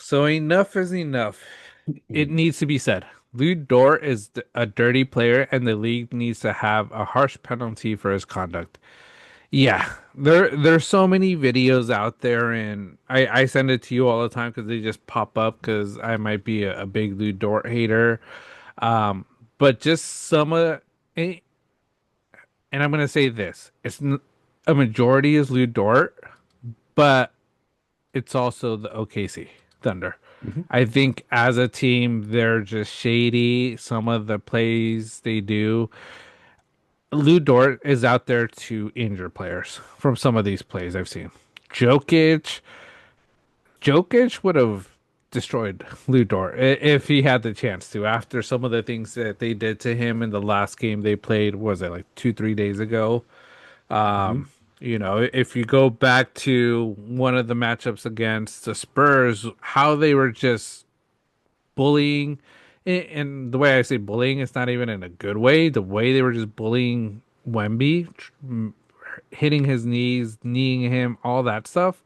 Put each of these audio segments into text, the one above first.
So enough is enough. It Mhm. needs to be said. Lou Dort is a dirty player, and the league needs to have a harsh penalty for his conduct. Yeah, there's so many videos out there, and I send it to you all the time because they just pop up because I might be a big Lou Dort hater. Um, but just and I'm gonna say this: a majority is Lou Dort, but it's also the OKC Thunder. Mhm. I think as a team, they're just shady. Some of the plays they do. Lou Dort is out there to injure players from some of these plays I've seen. Jokic, Jokic would have destroyed Lou Dort if he had the chance to. After some of the things that they did to him in the last game they played, was it like 2, 3 days ago? Mhm. If you go back to one of the matchups against the Spurs, how they were just bullying, and the way I say bullying, it's not even in a good way. The way they were just bullying Wemby, hitting his knees, kneeing him, all that stuff,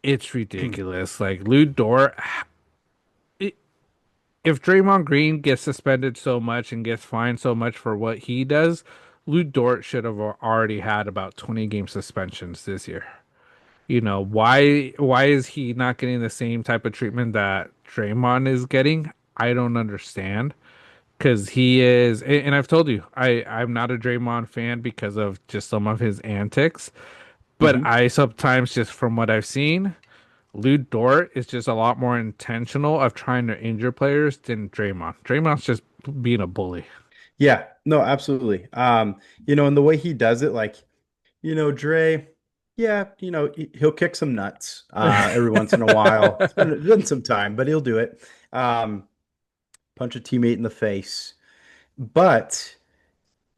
it's ridiculous. Like Lou Dort, i- if Draymond Green gets suspended so much and gets fined so much for what he does, Lou Dort should have already had about 20 game suspensions this year. Why is he not getting the same type of treatment that Draymond is getting? I don't understand. Because he is, and I've told you, I'm not a Draymond fan because of just some of his antics. But Mhm. I sometimes, just from what I've seen, Lou Dort is just a lot more intentional of trying to injure players than Draymond. Draymond's just being a bully. Yeah, no, absolutely. And the way he does it, like, Dre, yeah, he'll kick some nuts every once in a while. It's been some time, but he'll do it. Um, punch a teammate in the face. But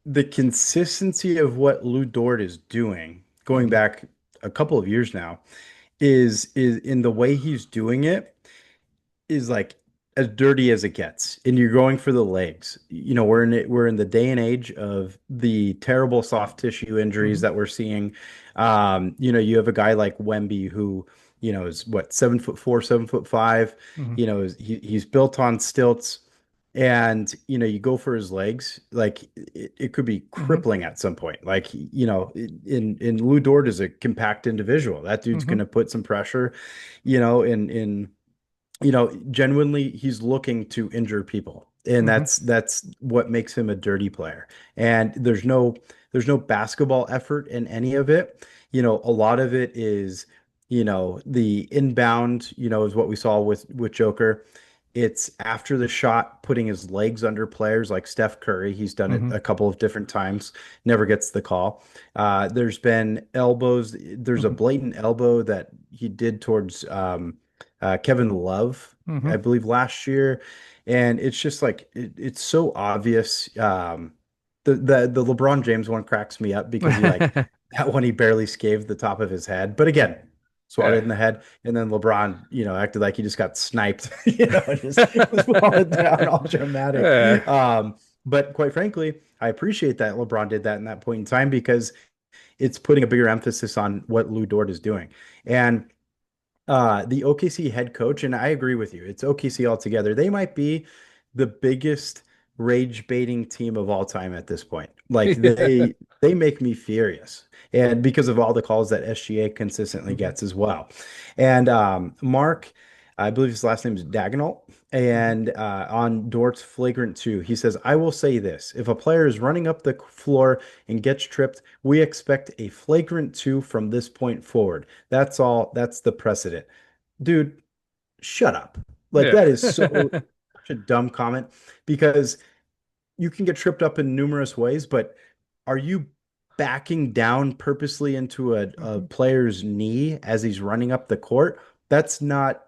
the consistency of what Lou Dort is doing, going Mhm, back a couple of years now, is in the way he's doing it is like as dirty as it gets, and you're going for the legs. We're in the day and age of the terrible soft tissue injuries mhm, that we're seeing. You have a guy like Wemby who, is what, 7'4", 7'5". mhm, He's built on stilts, and you go for his legs, like it could be mhm, crippling at some point. Like, in Lou Dort is a compact individual. That dude's mhm, going to put some pressure, in genuinely he's looking to injure people. And mhm, that's what makes him a dirty player. And there's no basketball effort in any of it. A lot of it is, the inbound, is what we saw with Joker. It's after the shot, putting his legs under players like Steph Curry. He's done it mhm, a couple of different times, never gets the call. There's been elbows. There's a mhm, blatant elbow that he did towards Kevin Love, mhm. I believe, last year. And it's just like it's so obvious. The LeBron James one cracks me up because that one he barely scathed the top of his head. But again, swatted Yeah. in the head, and then LeBron, acted like he just got sniped, and just was falling down all dramatic. Yeah. But quite frankly, I appreciate that LeBron did that in that point in time because it's putting a bigger emphasis on what Lou Dort is doing. And the OKC head coach, and I agree with you, it's OKC altogether. They might be the biggest rage baiting team of all time at this point. Like Yeah. they make me furious. And because of all the calls that SGA consistently Mhm, gets as well. And Mark, I believe his last name is Dagnall, mhm, and on Dort's flagrant two, he says, I will say this: if a player is running up the floor and gets tripped, we expect a flagrant two from this point forward. That's all. That's the precedent. Dude, shut up. Like, yeah. that is such a dumb comment because you can get tripped up in numerous ways, but are you backing down purposely into a Mhm, player's knee as he's running up the court? That's not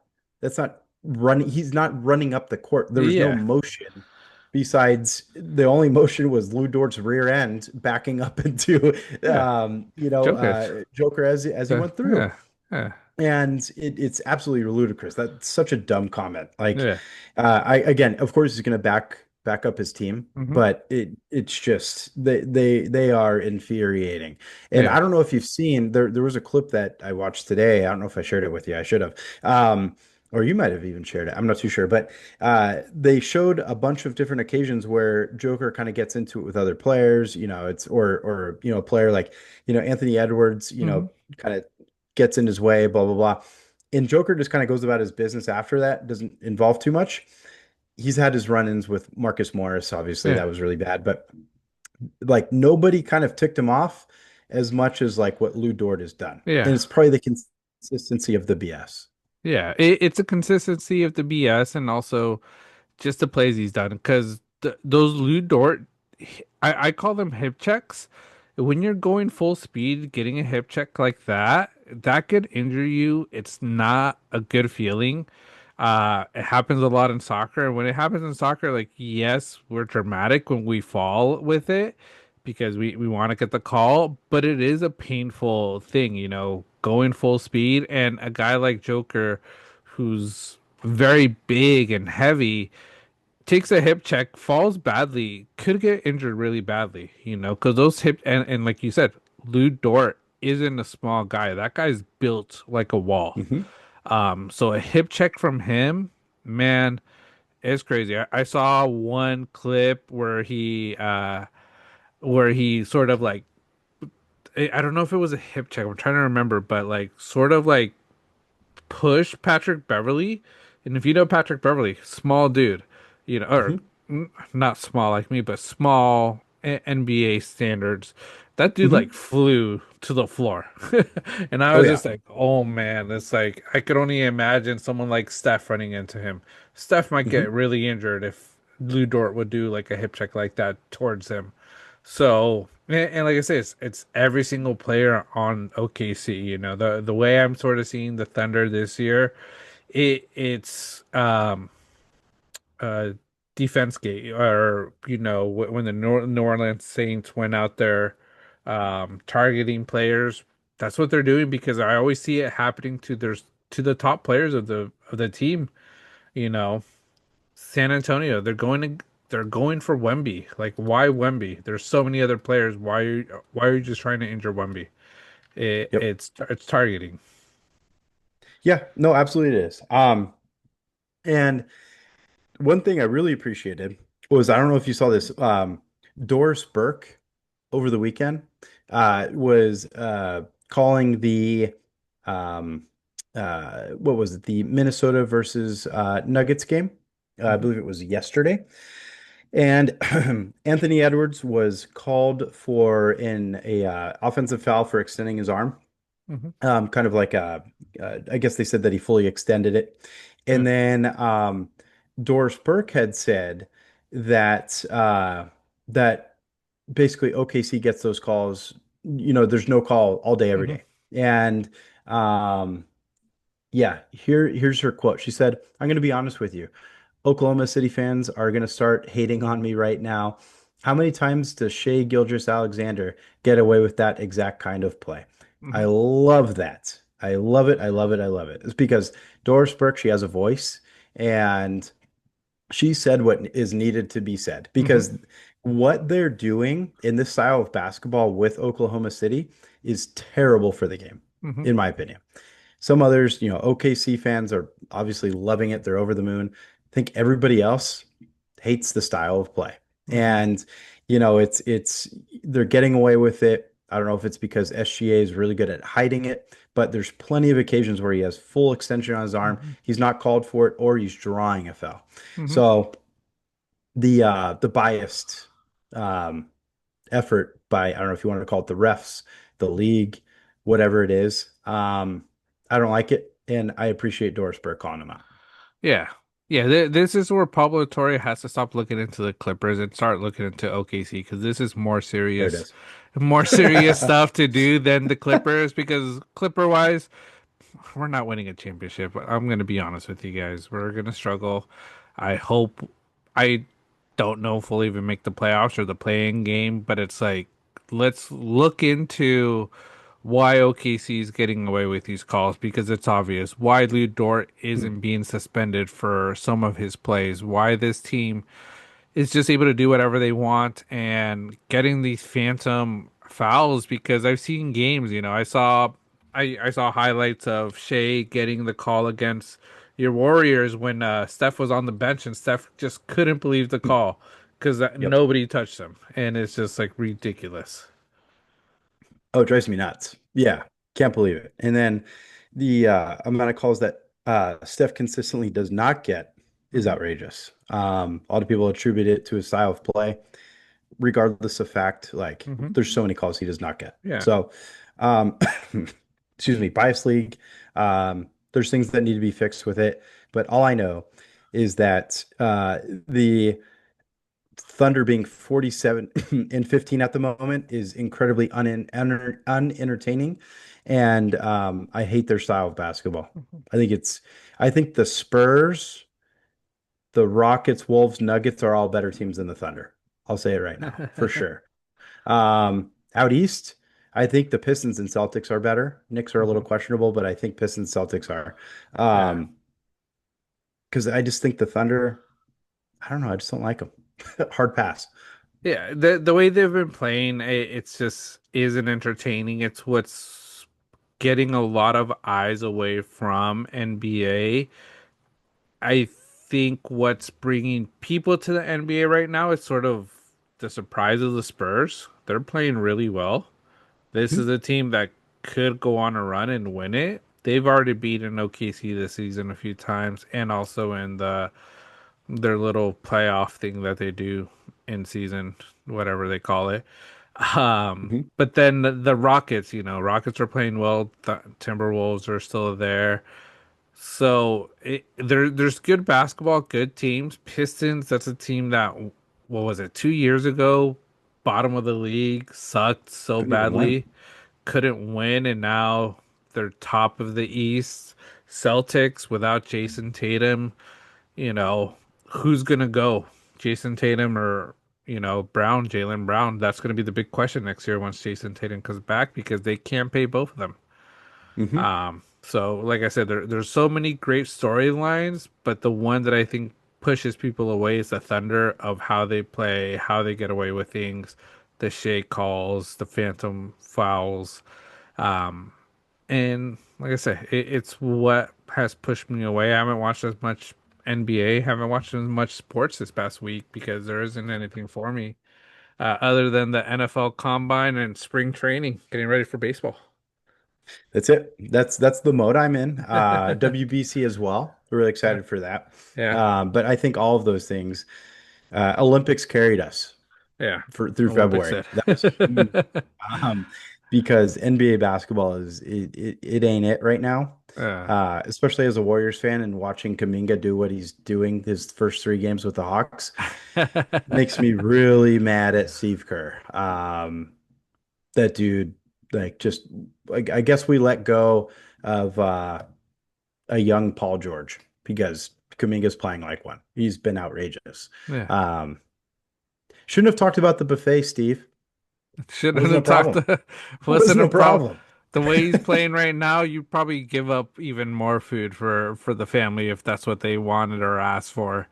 running. He's not running up the court. There was no yeah. motion besides the only motion was Lou Dort's rear end backing up into Yeah. Jokic. Joker as he went through. Yeah. Yeah. And it's absolutely ludicrous. That's such a dumb comment. Like, Yeah. I again, of course, he's going to back up his team, Hmm. but it's just they are infuriating. And I Yeah. don't know if you've seen there was a clip that I watched today. I don't know if I shared it with you. I should have. or you might have even shared it. I'm not too sure, but they showed a bunch of different occasions where Joker kind of gets into it with other players. It's or a player like Anthony Edwards, Hmm. kind of gets in his way, blah blah blah. And Joker just kind of goes about his business after that, doesn't involve too much. He's had his run-ins with Marcus Morris. Obviously, Yeah, that was really bad, but like nobody kind of ticked him off as much as like what Lou Dort has done, and yeah. it's probably the consistency of the BS. Yeah, it's a consistency of the BS and also just the plays he's done. Because those Lou Dort, I call them hip checks. When you're going full speed, getting a hip check like that, that could injure you. It's not a good feeling. It happens a lot in soccer. And when it happens in soccer, like, yes, we're dramatic when we fall with it because we want to get the call, but it is a painful thing, going full speed. And a guy like Joker, who's very big and heavy, takes a hip check, falls badly, could get injured really badly, because those hip and like you said, Lou Dort isn't a small guy. That guy's built like a wall. Hmm. So a hip check from him, man, it's crazy. I saw one clip where he sort of like I don't know if it was a hip check. I'm trying to remember, but like sort of like push Patrick Beverly. And if you know Patrick Beverly, small dude, or Hmm. not small like me, but small NBA standards. That dude like Hmm. flew to the floor. And I Oh was yeah. just like, oh man, it's like I could only imagine someone like Steph running into him. Steph might get Hmm. really injured if Lou Dort would do like a hip check like that towards him. So, and like I say, it's every single player on OKC. The way I'm sort of seeing the Thunder this year, it's uh defense gate, or when the New Orleans Saints went out there targeting players. That's what they're doing because I always see it happening to the top players of the team. You know, San Antonio, they're going for Wemby. Like, why Wemby? There's so many other players. Why are you just trying to injure Wemby? Yep. It's targeting. Yeah, no, absolutely it is. And one thing I really appreciated was, I don't know if you saw this, Doris Burke over the weekend was calling the um what was it, the Minnesota versus Nuggets game. I Hmm. believe it was yesterday. And Anthony Edwards was called for in a offensive foul for extending his arm. Hmm. Kind of like I guess they said that he fully extended it. Yeah. And then Doris Burke had said that that basically OKC gets those calls, there's no call all day, every Hmm. day. And um, yeah, here's her quote. She said, "I'm going to be honest with you. Oklahoma City fans are going to start hating on me right now. How many times does Shea Gilgeous-Alexander get away with that exact kind of play?" I Hmm. love that. I love it. I love it. I love it. It's because Doris Burke, she has a voice, and she said what is needed to be said, Hmm. because what they're doing in this style of basketball with Oklahoma City is terrible for the game, Hmm. in my opinion. Some others, OKC fans are obviously loving it. They're over the moon. I think everybody else hates the style of play. Hmm. And, it's they're getting away with it. I don't know if it's because SGA is really good at hiding it, but there's plenty of occasions where he has full extension on his arm. Hmm. He's not called for it, or he's drawing a foul. Hmm. So the biased um effort by, I don't know if you want to call it the refs, the league, whatever it is. I don't like it, and I appreciate Doris Burke calling him out. Yeah. Yeah, this is where Pablo Torre has to stop looking into the Clippers and start looking into OKC because this is There it more serious is. stuff to do than the Clippers because Clipper wise, we're not winning a championship. I'm going to be honest with you guys. We're going to struggle. I don't know if we'll even make the playoffs or the play-in game, but it's like let's look into why OKC is getting away with these calls because it's obvious why Lou Dort isn't being suspended for some of his plays, why this team is just able to do whatever they want and getting these phantom fouls because I've seen games, I saw highlights of Shea getting the call against your Warriors when Steph was on the bench and Steph just couldn't believe the call because Yep. nobody touched him, and it's just like ridiculous. Oh, it drives me nuts. Yeah, can't believe it. And then the amount of calls that Steph consistently does not get is Hmm. outrageous. A lot of people attribute it to his style of play, regardless of fact. Like, Hmm. there's so many calls he does not get. Yeah. So, um, excuse me, bias league. There's things that need to be fixed with it, but all I know is that the Thunder being 47 and 15 at the moment is incredibly unentertaining. And I hate their style of basketball. I think it's, I think the Spurs, the Rockets, Wolves, Nuggets are all better teams than the Thunder. I'll say it right now, for sure. Out east, I think the Pistons and Celtics are better. Knicks are a little Hmm. questionable, but I think Pistons, Celtics are. Yeah. Because I just think the Thunder, I don't know, I just don't like them. Hard pass. Yeah, the way they've been playing, it's just isn't entertaining. It's what's getting a lot of eyes away from NBA. I think what's bringing people to the NBA right now is sort of the surprise of the Spurs. They're playing really well. This is a team that could go on a run and win it. They've already beaten OKC this season a few times, and also in their little playoff thing that they do in season, whatever they call it. Mhm. But then the Rockets, Rockets are playing well. The Timberwolves are still there. So there's good basketball, good teams. Pistons, that's a team that, what was it, 2 years ago, bottom of the league, sucked so Couldn't even win. badly, couldn't win, and now they're top of the East. Celtics without Jason Tatum, you know, who's gonna go? Jason Tatum or Brown, Jalen Brown? That's gonna be the big question next year once Jason Tatum comes back because they can't pay both of them. Hmm. So like I said, there's so many great storylines, but the one that I think pushes people away is the Thunder of how they play, how they get away with things, the shake calls, the phantom fouls. And like I said, it's what has pushed me away. I haven't watched as much NBA, haven't watched as much sports this past week because there isn't anything for me other than the NFL Combine and spring training, getting ready for baseball. That's it. That's the mode I'm in. WBC as well. Really Yeah, excited for that. yeah, But I think all of those things, Olympics carried us yeah. for through Olympics February. did. That was huge. Um, because NBA basketball it ain't it right now. uh, Especially as a Warriors fan and watching Kuminga do what he's doing his first 3 games with the Hawks makes me really mad at Steve Kerr. That dude, like, just like, I guess we let go of a young Paul George because Kuminga's playing like one. He's been outrageous. yeah. Um, shouldn't have talked about the buffet, Steve. Shouldn't Wasn't a have talked problem. to, wasn't Wasn't a a problem. problem. The way he's playing right now, you probably give up even more food for the family if that's what they wanted or asked for.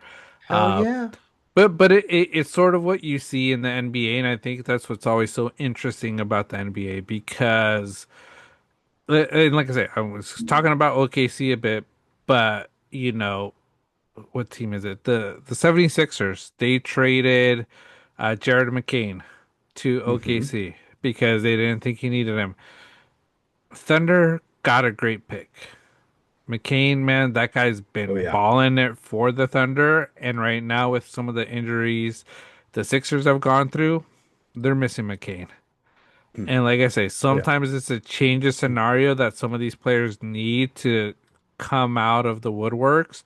Hell Uh, yeah. but it's sort of what you see in the NBA, and I think that's what's always so interesting about the NBA because, and like I said, I was talking about OKC a bit, but what team is it? The 76ers. They traded Jared McCain to Hmm. OKC because they didn't think he needed him. Thunder got a great pick. McCain, man, that guy's Oh been yeah. balling it for the Thunder, and right now with some of the injuries the Sixers have gone through, they're missing McCain. Hmm. And like I say, Oh yeah. sometimes it's a change of scenario that some of these players need to come out of the woodworks.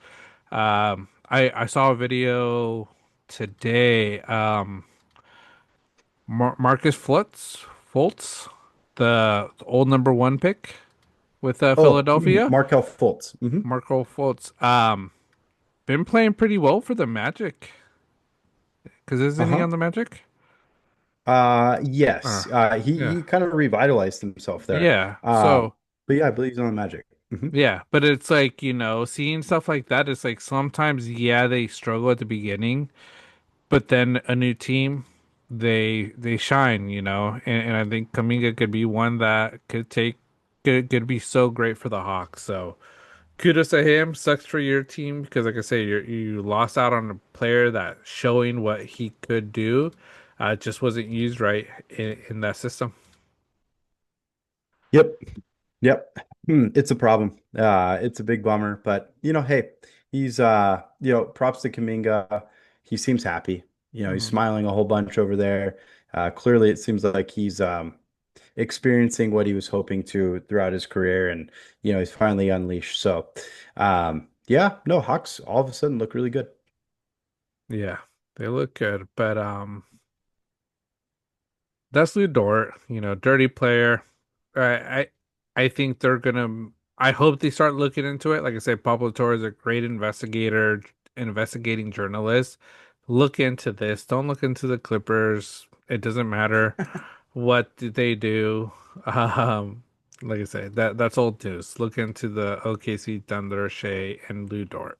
I saw a video today. Marcus Fultz, the old number one pick with Oh, Philadelphia. Markel Fultz. Hmm. Marco Fultz, been playing pretty well for the Magic. Because isn't he Uh-huh. on the Magic? Yes. Yeah, He kind of revitalized himself there. yeah. Um, So but yeah, I believe he's on the Magic. Hmm. yeah, but it's like seeing stuff like that. It's like sometimes yeah they struggle at the beginning, but then a new team, they shine. And I think Kaminga could be one that could be so great for the Hawks. So kudos to him. Sucks for your team because, like I say, you lost out on a player that showing what he could do, just wasn't used right in that system. Yep. Yep. It's a problem. It's a big bummer, but hey, he's props to Kaminga. He seems happy. He's Mhm. smiling a whole bunch over there. Clearly it seems like he's experiencing what he was hoping to throughout his career, and he's finally unleashed. So yeah, no, Hawks all of a sudden look really good. Yeah, they look good, but that's Lou Dort. Dirty player. I I I think they're gonna. I hope they start looking into it. Like I said, Pablo Torre is a great investigator, investigating journalist. Look into this. Don't look into the Clippers. It doesn't matter what did they do. Like I say, that's old news. Look into the OKC Thunder, Shea, and Lou Dort.